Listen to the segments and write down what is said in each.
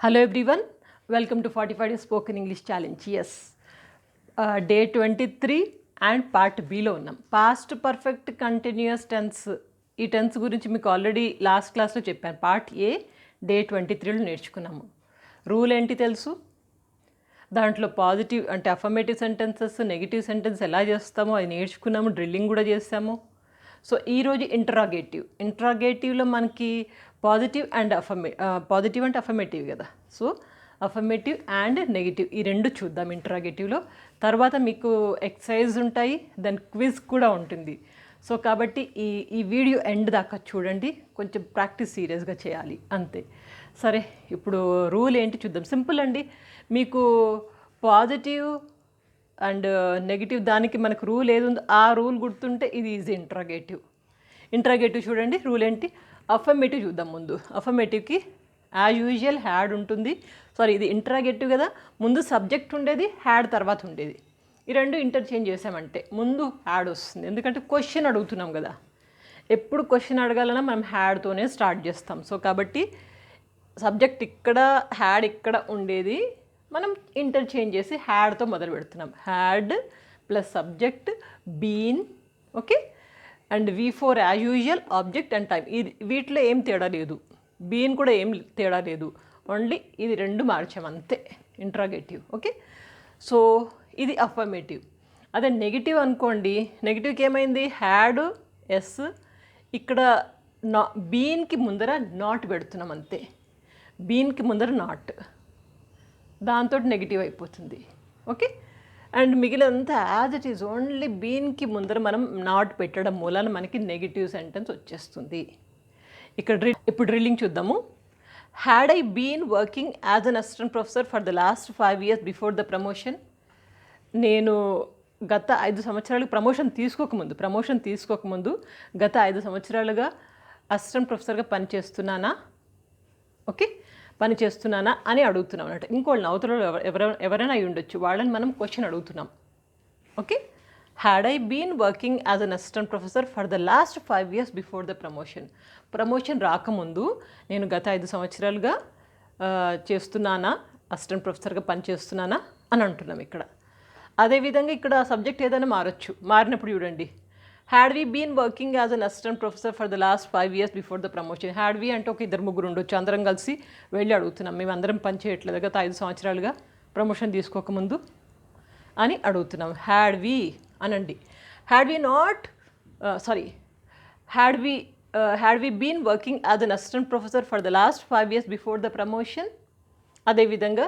Hello everyone, welcome to 45 Days Spoken English Challenge. Yes, day 23 and part Bలో ఉన్నాం. Past perfect continuous tense, ఈ tense గురించి మీకు already last క్లాస్లో చెప్పాను. Part A day 23లో నేర్చుకున్నాము. Rule ఏంటి తెలుసు, దాంట్లో పాజిటివ్ అంటే అఫర్మేటివ్ సెంటెన్సెస్, నెగిటివ్ సెంటెన్స్ ఎలా చేస్తామో అది నేర్చుకున్నాము, డ్రిల్లింగ్ కూడా చేస్తాము. సో ఈరోజు ఇంట్రాగేటివ్లో మనకి పాజిటివ్ అండ్ పాజిటివ్ అంటే అఫర్మేటివ్ కదా. సో అఫర్మేటివ్ అండ్ నెగిటివ్ ఈ రెండు చూద్దాం ఇంట్రాగేటివ్లో. తర్వాత మీకు ఎక్సర్సైజ్ ఉంటాయి, దాని క్విజ్ కూడా ఉంటుంది. సో కాబట్టి ఈ వీడియో ఎండ్ దాకా చూడండి, కొంచెం ప్రాక్టీస్ సీరియస్గా చేయాలి అంతే. సరే, ఇప్పుడు రూల్ ఏంటి చూద్దాం. సింపుల్ అండి, మీకు పాజిటివ్ అండ్ నెగిటివ్ దానికి మనకు రూల్ ఏది ఉందో ఆ రూల్ గుర్తుంటే ఇది ఈజీ. ఇంట్రాగేటివ్ చూడండి, రూల్ ఏంటి. అఫర్మేటివ్ చూద్దాం. ముందు అఫర్మేటివ్కి యాజ్ యూజువల్ హ్యాడ్ ఉంటుంది. సారీ, ఇది ఇంట్రాగేటివ్ కదా, ముందు సబ్జెక్ట్ ఉండేది, హ్యాడ్ తర్వాత ఉండేది. ఈ రెండు ఇంటర్చేంజ్ చేసామంటే ముందు హ్యాడ్ వస్తుంది, ఎందుకంటే క్వశ్చన్ అడుగుతున్నాం కదా. ఎప్పుడు క్వశ్చన్ అడగాలన్నా మనం హ్యాడ్తోనే స్టార్ట్ చేస్తాం. సో కాబట్టి సబ్జెక్ట్ ఇక్కడ, హ్యాడ్ ఇక్కడ ఉండేది, మనం ఇంటర్చేంజ్ చేసి హ్యాడ్తో మొదలు పెడుతున్నాం. Had plus subject been, okay. And V4 as usual object and time, ఇది వీటిలో ఏం తేడా లేదు. బీన్ కూడా ఏం తేడా లేదు, ఓన్లీ ఇది రెండు మార్చాం అంతే ఇంట్రాగేటివ్, ఓకే. సో ఇది అఫర్మేటివ్. అదే నెగిటివ్ అనుకోండి, నెగిటివ్కి ఏమైంది, హ్యాడ్ ఎస్, ఇక్కడ బీన్కి ముందర నాట్ పెడుతున్నాం అంతే. బీన్కి ముందర నాట్, దాంతో నెగిటివ్ అయిపోతుంది, ఓకే. అండ్ మిగిలినంతా యాజ్ ఇట్ ఈజ్, ఓన్లీ బీన్కి ముందర మనం నాట్ పెట్టడం మూలాన మనకి నెగిటివ్ సెంటెన్స్ వచ్చేస్తుంది. ఇప్పుడు డ్రిల్లింగ్ చూద్దాము. Had I been working as an assistant professor for the last 5 years before the promotion. నేను గత 5 సంవత్సరాలు ప్రమోషన్ తీసుకోకముందు గత 5 సంవత్సరాలుగా అసిస్టెంట్ ప్రొఫెసర్గా పనిచేస్తున్నానా అని అడుగుతున్నాం అన్నట్టు. ఇంకోళ్ళని అవతల ఎవరైనా అయి ఉండొచ్చు, వాళ్ళని మనం క్వశ్చన్ అడుగుతున్నాం, okay. Had I been working as an assistant professor for the last 5 years before the promotion రాకముందు నేను గత 5 సంవత్సరాలుగా చేస్తున్నానా, అసిస్టెంట్ ప్రొఫెసర్గా పనిచేస్తున్నానా అని అంటున్నాం ఇక్కడ. అదేవిధంగా ఇక్కడ సబ్జెక్ట్ ఏదైనా మారినప్పుడు చూడండి, had we been working as an assistant professor for the last 5 years before the promotion. Had we అంటే ఒక 2-3 ఉండొచ్చు, అందరం కలిసి వెళ్ళి అడుగుతున్నాం, మేము అందరం పని చేయట్లేదు గత 5 సంవత్సరాలుగా ప్రమోషన్ తీసుకోకముందు అని అడుగుతున్నాం. హ్యాడ్ వి అనండి. Had we been working as an assistant professor for the last 5 years before the promotion. అదేవిధంగా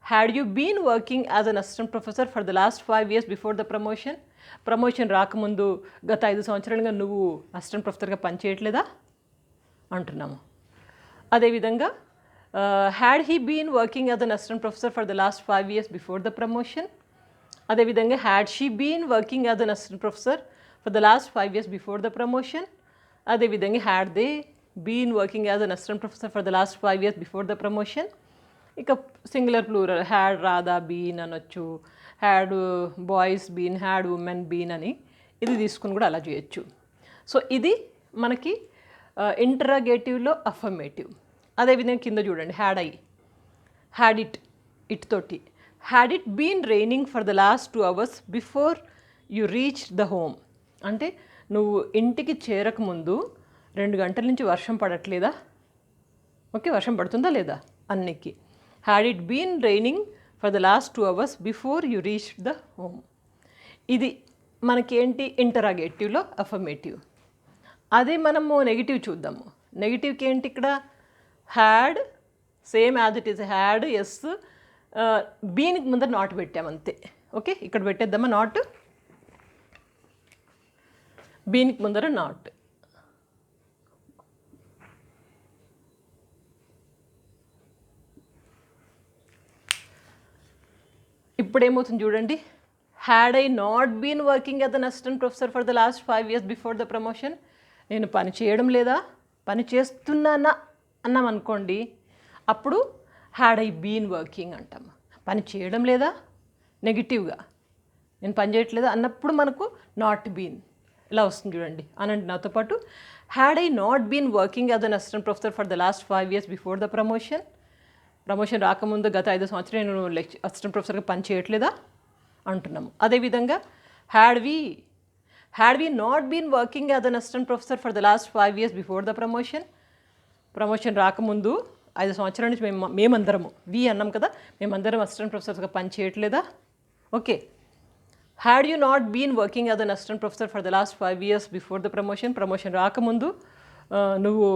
had you been working as an assistant professor for the last 5 years before the promotion రాకముందు గత 5 సంవత్సరాలుగా నువ్వు assistant ప్రొఫెసర్గా పనిచేయట్లేదా అంటున్నాము. అదేవిధంగా had he been working as an assistant professor for the last 5 years before the promotion. అదేవిధంగా had she been working as an assistant professor for the last 5 years before the promotion. అదేవిధంగా had they been working as an assistant professor for the last 5 years before the promotion. ఇక singular plural, had Radha been అనొచ్చు, had boys been, had women been అని ఇది తీసుకుని కూడా అలా చేయొచ్చు. So ఇది మనకి ఇంటరాగేటివ్లో అఫర్మేటివ్. అదేవిధంగా కింద చూడండి, హ్యాడ్ ఇట్ తోటి had it been raining for the last 2 hours before you reach the home. అంటే నువ్వు ఇంటికి చేరకముందు 2 గంటల నుంచి వర్షం పడట్లేదా, ఓకే. వర్షం పడుతుందా లేదా అన్నికి. Had it been raining for the last 2 hours before you reach the home. ఇది మనకేంటి ఇంటరాగేటివ్లో అఫర్మేటివ్. అదే మనము నెగిటివ్ చూద్దాము. నెగిటివ్కి ఏంటి, ఇక్కడ had same as it is, had yes, బీన్కి ముందర నాట్ పెట్టామంతే, ఓకే. ఇక్కడ పెట్టేద్దామా నాట్, బీన్కి ముందర నాట్. ఇప్పుడు ఏమవుతుంది చూడండి, had I not been working as an assistant professor for the last 5 years before the promotion. నేను పని చేయడం లేదా, పని చేస్తున్నానా అన్నాం అనుకోండి, అప్పుడు హ్యాడ్ ఐ బీన్ వర్కింగ్ అంటాం. పని చేయడం లేదా నెగిటివ్గా, నేను పని చేయట్లేదా అన్నప్పుడు మనకు నాట్ బీన్ ఇలా వస్తుంది చూడండి. అనండి నాతో పాటు, had I not been working as an assistant professor for the last 5 years before the promotion. Promotion రాకముందు గత 5 సంవత్సరాలు నేను అసిస్టెంట్ ప్రొఫెసర్గా పని చేయట్లేదా అంటున్నాము. అదేవిధంగా had we not been working as an assistant professor for the last 5 years before the promotion రాకముందు 5 సంవత్సరాల నుంచి మేమందరము అన్నాం కదా, మేమందరం అసిస్టెంట్ ప్రొఫెసర్స్గా పని చేయట్లేదా? Okay. Had you not been working as an assistant professor for the last 5 years before the promotion రాకముందు నువ్వు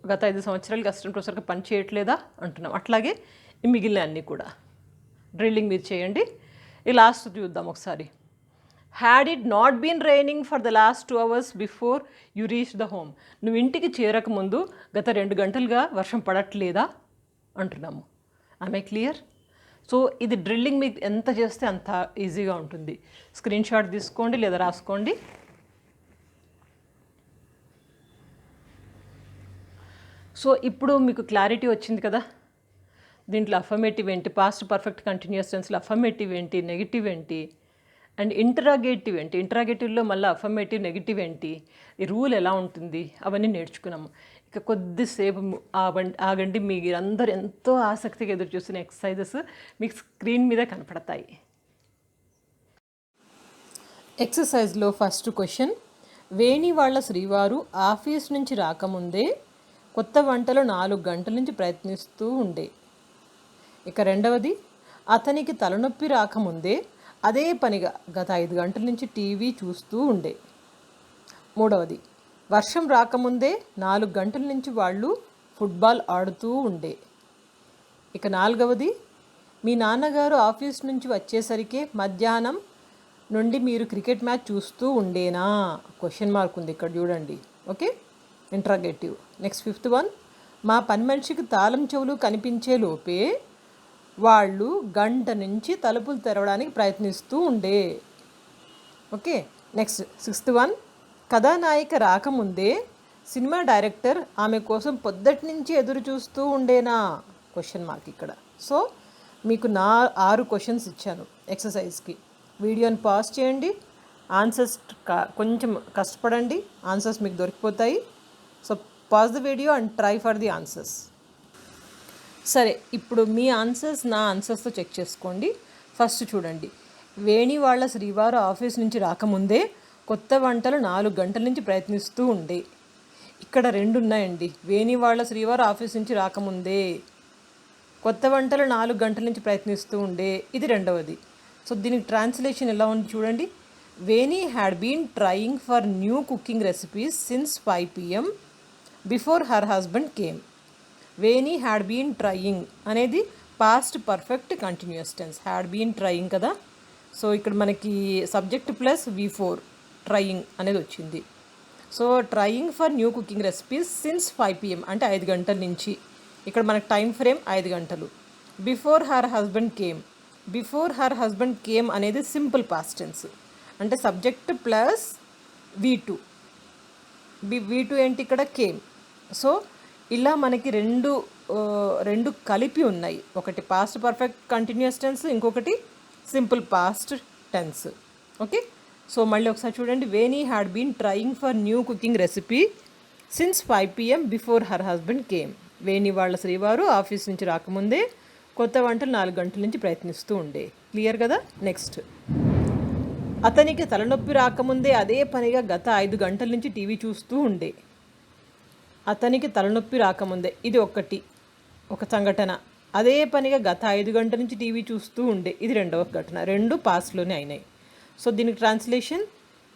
గత 5 సంవత్సరాలకి అసిస్టెంట్ ప్రొఫెసర్గా పని చేయట్లేదా అంటున్నాం. అట్లాగే ఈ మిగిలిన అన్నీ కూడా డ్రిల్లింగ్ మీరు చేయండి. ఈ లాస్ట్ చూద్దాం ఒకసారి. Had it not been raining for the last 2 hours before you reach the home. నువ్వు ఇంటికి చేరకముందు గత 2 గంటలుగా వర్షం పడట్లేదా అంటున్నాము. ఐ క్లియర్? సో ఇది డ్రిల్లింగ్ మీకు ఎంత చేస్తే అంత ఈజీగా ఉంటుంది. స్క్రీన్ షాట్ తీసుకోండి లేదా రాసుకోండి. సో ఇప్పుడు మీకు క్లారిటీ వచ్చింది కదా, దీంట్లో అఫర్మేటివ్ ఏంటి, పాస్ట్ పర్ఫెక్ట్ కంటిన్యూస్ టెన్స్లో అఫర్మేటివ్ ఏంటి, నెగిటివ్ ఏంటి, అండ్ ఇంటరాగేటివ్ ఏంటి, ఇంటరాగేటివ్లో మళ్ళీ అఫర్మేటివ్ నెగిటివ్ ఏంటి, ఈ రూల్ ఎలా ఉంటుంది అవన్నీ నేర్చుకున్నాము. ఇక కొద్దిసేపు ఆగండి, మీరందరూ ఎంతో ఆసక్తిగా ఎదురు చూస్తున్న ఎక్సర్సైజెస్ మీకు స్క్రీన్ మీద కనపడతాయి. ఎక్సర్సైజ్లో ఫస్ట్ క్వశ్చన్, వేణి వాళ్ళ శ్రీవారు ఆఫీస్ నుంచి రాకముందే కొత్త వంటలు 4 గంటల నుంచి ప్రయత్నిస్తూ ఉండే. ఇక రెండవది, అతనికి తలనొప్పి రాకముందే అదే పనిగా గత 5 గంటల నుంచి టీవీ చూస్తూ ఉండే. మూడవది, వర్షం రాకముందే 4 గంటల నుంచి వాళ్ళు ఫుట్బాల్ ఆడుతూ ఉండే. ఇక నాలుగవది, మీ నాన్నగారు ఆఫీస్ నుంచి వచ్చేసరికి మధ్యాహ్నం నుండి మీరు క్రికెట్ మ్యాచ్ చూస్తూ ఉండేనా? క్వశ్చన్ మార్క్ ఉంది ఇక్కడ చూడండి. Okay, interrogative. Next fifth one, మా పని మనిషికి తాళం చెవులు కనిపించే లోపే వాళ్ళు గంట నుంచి తలుపులు తెరవడానికి ప్రయత్నిస్తూ ఉండే. ఓకే. నెక్స్ట్ సిక్స్త్ వన్, కథానాయిక రాకముందే సినిమా డైరెక్టర్ ఆమె కోసం పొద్దుటి నుంచి ఎదురు చూస్తూ ఉండేనా? క్వశ్చన్ మార్క్ ఇక్కడ. సో మీకు 6 క్వశ్చన్స్ ఇచ్చాను ఎక్సర్సైజ్కి. వీడియోని పాజ్ చేయండి, ఆన్సర్స్ కొంచెం కష్టపడండి, ఆన్సర్స్ మీకు దొరికిపోతాయి. So pause the video and try for the answers. సరే, ఇప్పుడు మీ ఆన్సర్స్ నా ఆన్సర్స్తో చెక్ చేసుకోండి. ఫస్ట్ చూడండి, వేణి వాళ్ళ శ్రీవారు ఆఫీస్ నుంచి రాకముందే కొత్త వంటలు 4 గంటల నుంచి ప్రయత్నిస్తూ ఉండే. ఇక్కడ 2 ఉన్నాయండి. వేణి వాళ్ళ శ్రీవారు ఆఫీస్ నుంచి రాకముందే కొత్త వంటలు 4 గంటల నుంచి ప్రయత్నిస్తూ ఉండే, ఇది రెండవది. సో దీనికి ట్రాన్స్లేషన్ ఎలా ఉంది చూడండి. Veni had been trying for new cooking recipes since 5 PM before her husband came. Veni had been trying అనేది past perfect continuous tense. Had been trying కదా. సో ఇక్కడ మనకి సబ్జెక్ట్ ప్లస్ V4 ట్రయింగ్ అనేది వచ్చింది. So trying for new cooking recipes since 5 PM అంటే 5 గంటల నుంచి. ఇక్కడ మనకి టైం ఫ్రేమ్ 5 గంటలు. Before her husband came, before her husband came అనేది సింపుల్ పాస్ట్ టెన్స్ అంటే సబ్జెక్ట్ ప్లస్ V2. V2 ఏంటి ఇక్కడ? కేమ్. సో ఇలా మనకి రెండు కలిపి ఉన్నాయి. ఒకటి పాస్ట్ పర్ఫెక్ట్ కంటిన్యూస్ టెన్స్, ఇంకొకటి simple past tense. Okay. So మళ్ళీ ఒకసారి చూడండి, Veni had been trying for new cooking recipe since 5 PM before her husband came. Veni వాళ్ళ శ్రీవారు ఆఫీస్ నుంచి రాకముందే కొత్త వంటలు 4 గంటల నుంచి ప్రయత్నిస్తూ ఉండే. క్లియర్ కదా. నెక్స్ట్, అతనికి తలనొప్పి రాకముందే అదే పనిగా గత 5 గంటల నుంచి టీవీ చూస్తూ ఉండే. అతనికి తలనొప్పి రాకముందే, ఇది ఒక సంఘటన. అదే పనిగా గత 5 గంటల నుంచి టీవీ చూస్తూ ఉండే, ఇది రెండవ ఘటన. 2 పాస్ట్లోనే అయినాయి. సో దీనికి translation,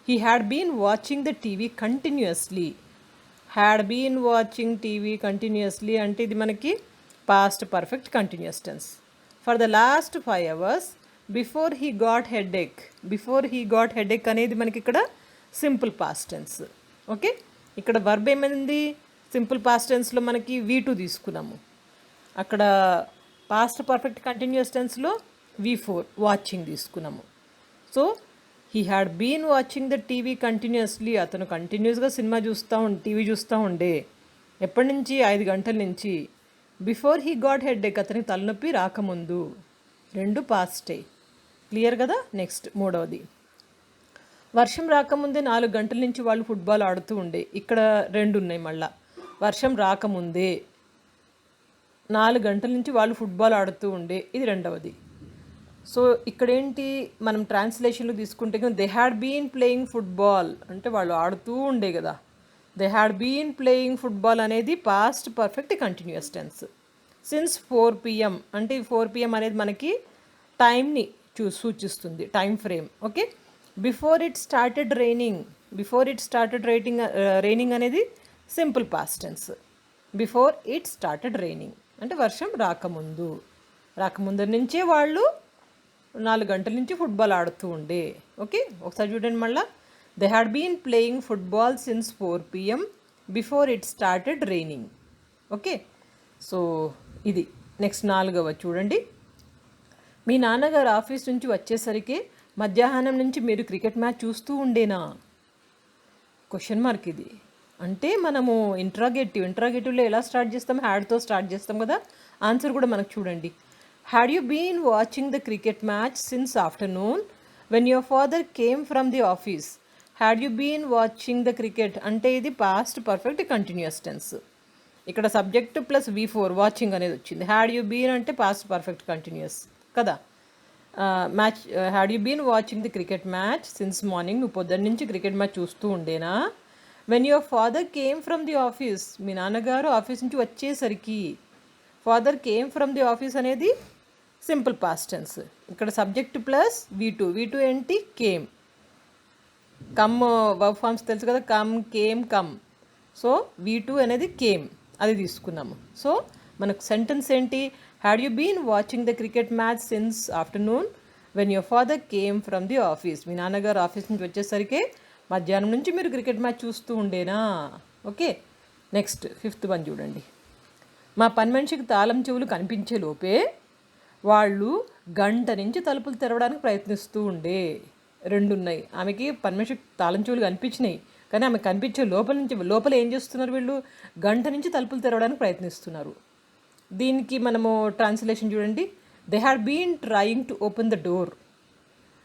he had been watching the TV continuously. Had been watching TV continuously అంటే ఇది మనకి past perfect continuous tense. For the last 5 hours before he got headache. Before he got headache అనేది మనకి ఇక్కడ సింపుల్ పాస్ట్ టెన్స్. ఓకే. ఇక్కడ verb ఏమైంది? Simple past టెన్స్లో మనకి V2 తీసుకున్నాము. అక్కడ పాస్ట్ పర్ఫెక్ట్ కంటిన్యూస్ టెన్స్లో V4 వాచింగ్ తీసుకున్నాము. So he had been watching the TV continuously. అతను కంటిన్యూస్గా టీవీ చూస్తూ ఉండే. ఎప్పటి నుంచి? 5 గంటల నుంచి. బిఫోర్ హీ గాట్ హెడేక్, అతనికి తలనొప్పి రాకముందు. 2 పాస్టే. క్లియర్ కదా. నెక్స్ట్ మూడవది, వర్షం రాకముందే 4 గంటల నుంచి వాళ్ళు ఫుట్బాల్ ఆడుతూ ఉండే. ఇక్కడ 2 ఉన్నాయి. మళ్ళా వర్షం రాకముందే 4 గంటల నుంచి వాళ్ళు ఫుట్బాల్ ఆడుతూ ఉండే, ఇది రెండవది. సో ఇక్కడేంటి మనం ట్రాన్స్లేషన్లో తీసుకుంటే they had been playing football అంటే వాళ్ళు ఆడుతూ ఉండే కదా. They had been playing football అనేది past perfect continuous tense. Since 4 PM అంటే 4 PM అనేది మనకి టైంని సూచిస్తుంది, time frame. Okay, before it started raining అనేది simple past tense. Before it started raining అంటే వర్షం రాకముందు నుంచే వాళ్ళు 4 గంటల నుంచి ఫుట్బాల్ ఆడుతూ ఉండే. ఓకే, ఒకసారి చూడండి మళ్ళీ. They had been playing football since 4 PM before it started raining. Okay, so ఇది. నెక్స్ట్ 4వ చూడండి. మీ నాన్నగారు ఆఫీస్ నుంచి వచ్చేసరికి మధ్యాహ్నం నుంచి మీరు క్రికెట్ మ్యాచ్ చూస్తూ ఉండేనా? క్వశ్చన్ మార్క్ ఇది. అంటే మనము ఇంట్రాగేటివ్లో ఎలా స్టార్ట్ చేస్తాం? హ్యాడ్తో స్టార్ట్ చేస్తాం కదా. ఆన్సర్ కూడా మనకు చూడండి. Had you been watching the cricket match since afternoon when your father came from the office? Had you been watching the cricket అంటే ఇది పాస్ట్ పర్ఫెక్ట్ కంటిన్యూస్ టెన్స్. ఇక్కడ సబ్జెక్ట్ ప్లస్ V4 వాచింగ్ అనేది వచ్చింది. Had you been అంటే past perfect continuous కదా. Match had you been watching the cricket match since morning, నువ్వు పొద్దున్న నుంచి క్రికెట్ మ్యాచ్ చూస్తూ ఉండేనా? When your father came from the office, మీ నాన్నగారు ఆఫీస్ నుంచి వచ్చేసరికి. Father came from the office అనేది సింపుల్ పాస్ట్ టెన్స్. ఇక్కడ సబ్జెక్ట్ ప్లస్ V2 ఏంటి? కేమ్. కమ్ వర్బ్ ఫార్మ్స్ తెలుసు కదా, come, came, come. So V2 అనేది కేమ్, అది తీసుకున్నాము. సో మనకు సెంటెన్స్ ఏంటి? Had you been watching the cricket match since afternoon when your father came from the office. మీ నాన్నగారు ఆఫీస్ నుంచి వచ్చేసరికి మధ్యాహ్నం నుంచి మీరు క్రికెట్ మ్యాచ్ చూస్తూ ఉండేనా? ఓకే, నెక్స్ట్ 5th వన్ చూడండి. మా పని మనిషికి తాళం చెవులు కనిపించే లోపే వాళ్ళు గంట నుంచి తలుపులు తెరవడానికి ప్రయత్నిస్తూ ఉండే. 2 ఉన్నాయి. ఆమెకి పని మనిషికి తాళం చెవులు కనిపించినాయి, కానీ ఆమె కనిపించే లోపల ఏం చేస్తున్నారు? వీళ్ళు గంట నుంచి తలుపులు తెరవడానికి ప్రయత్నిస్తున్నారు. దీనికి మనము ట్రాన్స్లేషన్ చూడండి. They had been trying to open the door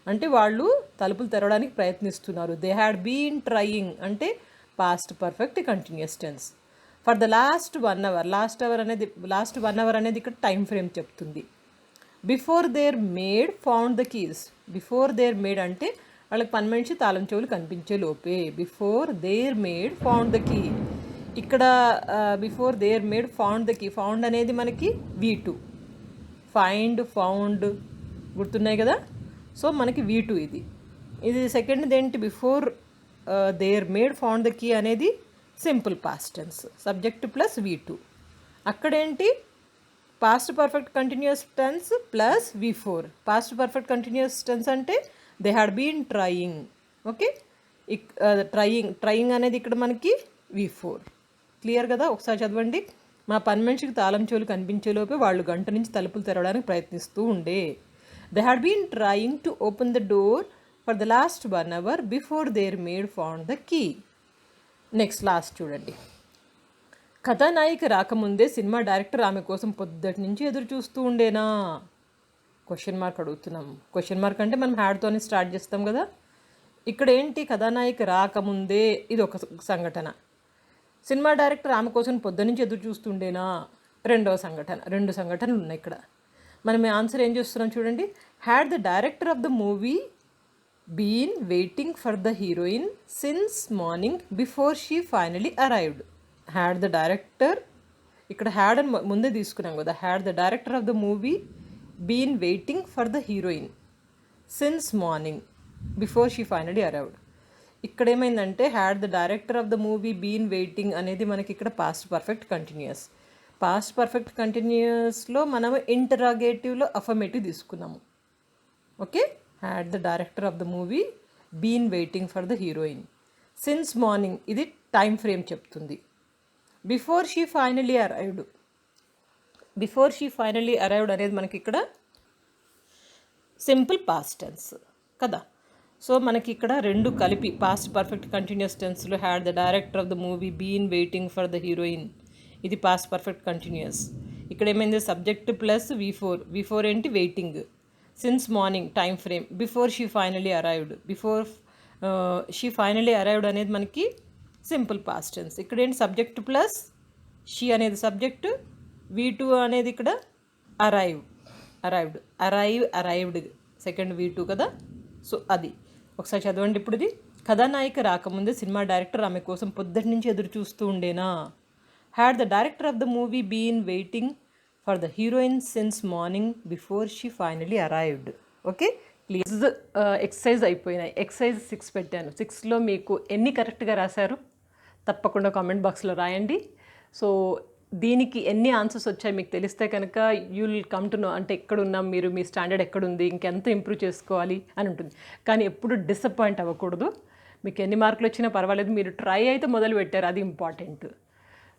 అంటే వాళ్ళు తలుపులు తెరవడానికి ప్రయత్నిస్తున్నారు. దే హ్యాడ్ బీన్ ట్రయింగ్ అంటే past perfect continuous tense. For the last 1 hour, last 1 hour అనేది ఇక్కడ టైం ఫ్రేమ్ చెప్తుంది. Before there made found the keys. Before there maid అంటే వాళ్ళకి పని మనిషి తాళం చెవులు కనిపించే లోపే. Before there made found the key. ఇక్కడ before there made found the key. Found అనేది మనకి V2. ఫైండ్, ఫౌండ్ గుర్తున్నాయి కదా. సో మనకి V2 ఇది సెకండ్ ఏంటి? Before there made found the key అనేది simple past tense, subject plus V2. అక్కడేంటి? Past perfect continuous tense plus V4. Past perfect continuous tense అంటే they had been trying. Okay, trying అనేది ఇక్కడ మనకి V4. Clear కదా. ఒకసారి చదవండి. మా పని మనిషికి తాళం చెవులు కనిపించేలోపే వాళ్ళు గంట నుంచి తలుపులు తెరవడానికి ప్రయత్నిస్తూ ఉండే. They had been trying to open the door for the last 1 hour before there made found the key. Next last చూడండి. కథానాయిక రాకముందే సినిమా డైరెక్టర్ ఆమె కోసం పొద్దుటి నుంచి ఎదురు చూస్తూ ఉండేనా? క్వశ్చన్ మార్క్ అడుగుతున్నాం. క్వశ్చన్ మార్క్ అంటే మనం హ్యాడ్తోనే స్టార్ట్ చేస్తాం కదా. ఇక్కడ ఏంటి? కథానాయిక రాకముందే ఇది ఒక సంఘటన. సినిమా డైరెక్టర్ ఆమె కోసం పొద్దు నుంచి ఎదురు చూస్తుండేనా? 2వ సంఘటన. 2 సంఘటనలు ఉన్నాయి ఇక్కడ. మనం ఆన్సర్ ఏం చేస్తున్నాం చూడండి. Had the director of the movie been waiting for the heroine since morning before she finally arrived. Had the director, ఇక్కడ హ్యాడ్ అని ముందే తీసుకున్నాం కదా. Had the director of the movie been waiting for the heroine since morning before she finally arrived. ఇక్కడ ఏమైందంటే had the director of the movie been waiting అనేది మనకి ఇక్కడ past perfect continuous. Past perfect కంటిన్యూస్లో మనము ఇంటరాగేటివ్లో అఫర్మేటివ్ తీసుకున్నాము. Okay, had the director of the movie been waiting for the heroine since morning, ఇది టైం ఫ్రేమ్ చెప్తుంది. Before she finally arrived, before she finally arrived అనేది మనకి ఇక్కడ సింపుల్ పాస్ట్ టెన్స్ కదా. సో మనకి ఇక్కడ 2 కలిపి పాస్ట్ పర్ఫెక్ట్ కంటిన్యూస్ టెన్స్లో had the director of the movie been waiting for the heroine, ఇది పాస్ట్ పర్ఫెక్ట్ కంటిన్యూస్. ఇక్కడ ఏమైంది? సబ్జెక్ట్ ప్లస్ V4 ఏంటి? Waiting. Since morning time frame. Before she finally arrived, before she finally arrived అనేది మనకి simple past tense. ఇక్కడ ఏంటి? Subject plus she అనేది subject V2 అనేది ఇక్కడ అరైవ్డ్ సెకండ్ V2 కదా. సో అది ఒకసారి చదవండి. ఇప్పుడు ఇది కథానాయిక రాకముందే సినిమా డైరెక్టర్ ఆమె కోసం పొద్దుటి నుంచి ఎదురు చూస్తూ ఉండేనా. Had the director of the movie been waiting for the heroine since morning before she finally arrived. Okay, please. Exercise అయిపోయినాయి. ఎక్సర్సైజ్ 6 పెట్టాను. 6లో మీకు ఎన్ని కరెక్ట్గా రాశారు తప్పకుండా కామెంట్ బాక్స్లో రాయండి. సో దీనికి ఎన్ని ఆన్సర్స్ వచ్చాయి మీకు తెలిస్తే కనుక you will come to know, అంటే ఎక్కడున్నాం, మీరు మీ స్టాండర్డ్ ఎక్కడుంది, ఇంకెంత ఇంప్రూవ్ చేసుకోవాలి అని ఉంటుంది. కానీ ఎప్పుడు డిసప్పాయింట్ అవ్వకూడదు. మీకు ఎన్ని మార్కులు వచ్చినా పర్వాలేదు, మీరు ట్రై అయితే మొదలు పెట్టారు, అది ఇంపార్టెంట్.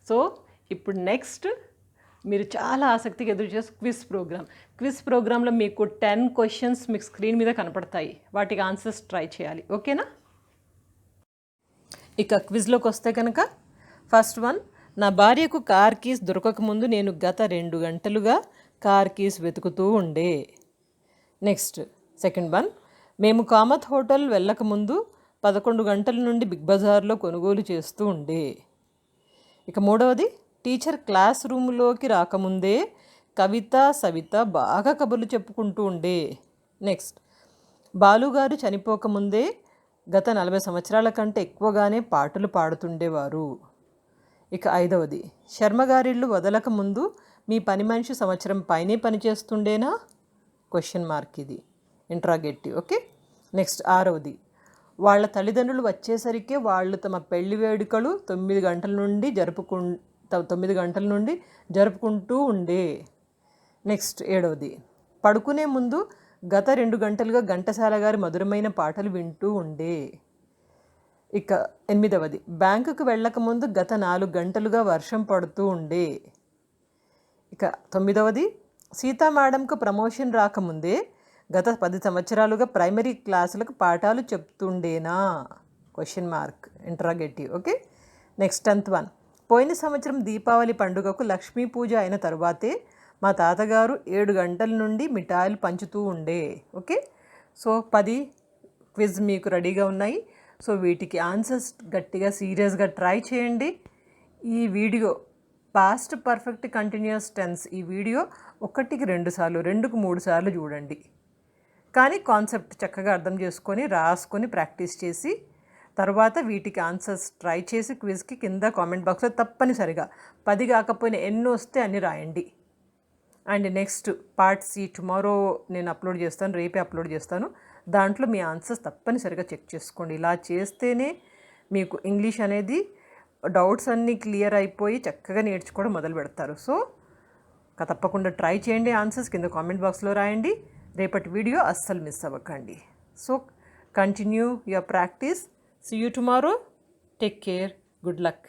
సో ఇప్పుడు నెక్స్ట్ మీరు చాలా ఆసక్తిగా ఎదురు చేసే క్విజ్ ప్రోగ్రాంలో మీకు 10 క్వశ్చన్స్ మీకు స్క్రీన్ మీద కనపడతాయి. వాటికి ఆన్సర్స్ ట్రై చేయాలి. ఓకేనా? ఇక క్విజ్లోకి వస్తే కనుక ఫస్ట్ వన్, నా భార్యకు కార్ కీస్ దొరకకముందు నేను గత 2 గంటలుగా కార్ కీస్ వెతుకుతూ ఉండే. నెక్స్ట్ సెకండ్ వన్, మేము కామత్ హోటల్ వెళ్ళకముందు 11 గంటల నుండి బిగ్ బజార్లో కొనుగోలు చేస్తూ ఉండే. ఇక మూడవది, టీచర్ క్లాస్ రూమ్లోకి రాకముందే కవిత సవిత బాగా కబుర్లు చెప్పుకుంటూ ఉండే. నెక్స్ట్, బాలుగారు చనిపోకముందే గత 40 సంవత్సరాల కంటే ఎక్కువగానే పాటలు పాడుతుండేవారు. ఇక ఐదవది, శర్మగారిళ్ళు వదలక ముందు మీ పని మనిషి సంవత్సరం పైనే పనిచేస్తుండేనా? క్వశ్చన్ మార్క్, ఇది ఇంట్రాగేటివ్. ఓకే. నెక్స్ట్ ఆరవది, వాళ్ళ తల్లిదండ్రులు వచ్చేసరికి వాళ్ళు తమ పెళ్లి వేడుకలు 9 గంటల నుండి జరుపుకుంటూ ఉండే. నెక్స్ట్ ఏడవది, పడుకునే ముందు గత 2 గంటలుగా ఘంటసాల గారి మధురమైన పాటలు వింటూ ఉండే. ఇక ఎనిమిదవది, బ్యాంకుకు వెళ్ళకముందు గత 4 గంటలుగా వర్షం పడుతూ ఉండే. ఇక 9వది, సీతా మేడంకు ప్రమోషన్ రాకముందే గత 10 సంవత్సరాలుగా ప్రైమరీ క్లాసులకు పాఠాలు చెప్తుండేనా? Question mark, interrogative. Okay. Next 10th one, పోయిన సంవత్సరం దీపావళి పండుగకు లక్ష్మీ పూజ అయిన తరువాతే మా తాతగారు 7 గంటల నుండి మిఠాయిలు పంచుతూ ఉండే. ఓకే. సో 10 క్విజ్ మీకు రెడీగా ఉన్నాయి. సో వీటికి ఆన్సర్స్ గట్టిగా సీరియస్గా ట్రై చేయండి. ఈ video past perfect continuous tense, ఈ వీడియో 1కి 2 సార్లు 2కు 3 సార్లు చూడండి. కానీ కాన్సెప్ట్ చక్కగా అర్థం చేసుకొని రాసుకొని ప్రాక్టీస్ చేసి తర్వాత వీటికి ఆన్సర్స్ ట్రై చేసి క్విజ్కి కింద కామెంట్ బాక్స్లో తప్పనిసరిగా 10 కాకపోయినా ఎన్ని వస్తే అన్ని రాయండి. And next part C tomorrow నేను అప్లోడ్ చేస్తాను, రేపే అప్లోడ్ చేస్తాను. దాంట్లో మీ ఆన్సర్స్ తప్పనిసరిగా చెక్ చేసుకోండి. ఇలా చేస్తేనే మీకు ఇంగ్లీష్ అనేది డౌట్స్ అన్నీ క్లియర్ అయిపోయి చక్కగా నేర్చుకోవడం మొదలు పెడతారు. సో తప్పకుండా ట్రై చేయండి. ఆన్సర్స్ కింద కామెంట్ బాక్స్లో రాయండి. రేపటి వీడియో అస్సలు మిస్ అవ్వకండి. So continue your practice. See you tomorrow. Take care. Good luck.